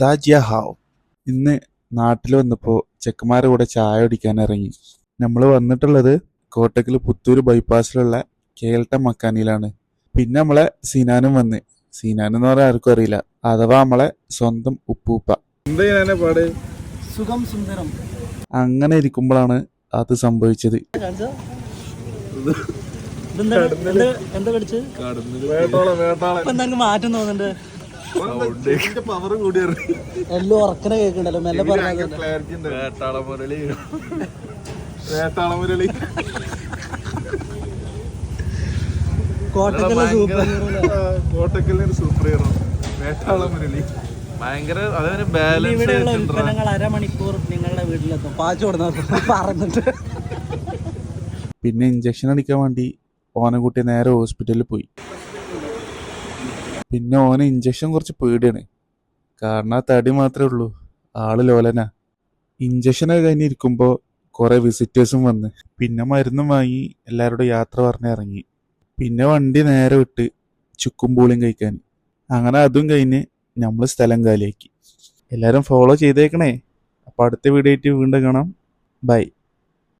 ദാജിയ have. ഇന്ന് നാട്ടിൽ വന്നപ്പോൾ ചെക്കന്മാരുടെ കൂടെ ചായ കുടിക്കാൻ ഇറങ്ങി. നമ്മൾ വന്നിട്ടുള്ളത് കോട്ടക്കൽ പുത്തൂർ ബൈപ്പാസിലുള്ള കേൾട്ട മക്കാനിയിലാണ്. പിന്നെ നമ്മളെ സിനാനും വന്ന്. സിനാനെന്ന് പറയാൻ ആർക്കും അറിയില്ല, അഥവാ നമ്മളെ സ്വന്തം ഉപ്പൂപ്പ. പാട് സുഖം സുന്ദരം. അങ്ങനെ ഇരിക്കുമ്പോഴാണ് അത് സംഭവിച്ചത്. മാറ്റം തോന്നുന്നുണ്ട്. എല്ലാം ഉറക്കനെ കേൾക്കണ്ടല്ലോ. മെല്ലെ കോട്ടക്കലിന് സൂപ്പർ ഹീറോ വേട്ടാള മുരളി. ഭയങ്കര ഇവിടെയുള്ള ഉൽപ്പന്നങ്ങൾ അരമണിക്കൂർ നിങ്ങളുടെ വീട്ടിലെത്തും. പാച്ചു കൊടുത്ത പറഞ്ഞിട്ട് പിന്നെ ഇഞ്ചക്ഷൻ അടിക്കാൻ വേണ്ടി ഓനെ കൂട്ടി നേരെ ഹോസ്പിറ്റലിൽ പോയി. പിന്നെ ഓന് ഇഞ്ചക്ഷൻ കുറച്ച് പേടിയാണ്, കാരണം ആ തടി മാത്രമേ ഉള്ളൂ, ആള് ലോലനാ. ഇഞ്ചക്ഷനൊക്കെ കഴിഞ്ഞിരിക്കുമ്പോൾ കുറേ വിസിറ്റേഴ്സും വന്ന്. പിന്നെ മരുന്നും വാങ്ങി എല്ലാവരോടും യാത്ര പറഞ്ഞ് ഇറങ്ങി. പിന്നെ വണ്ടി നേരെ വിട്ട് ചുക്കും പൂളിയും കഴിക്കാൻ. അങ്ങനെ അതും കഴിഞ്ഞ് നമ്മൾ സ്ഥലം കാലിയാക്കി. എല്ലാവരും ഫോളോ ചെയ്തേക്കണേ. അപ്പോൾ അടുത്ത വീഡിയോ ആയിട്ട് വീണ്ടും കാണാം. ബൈ.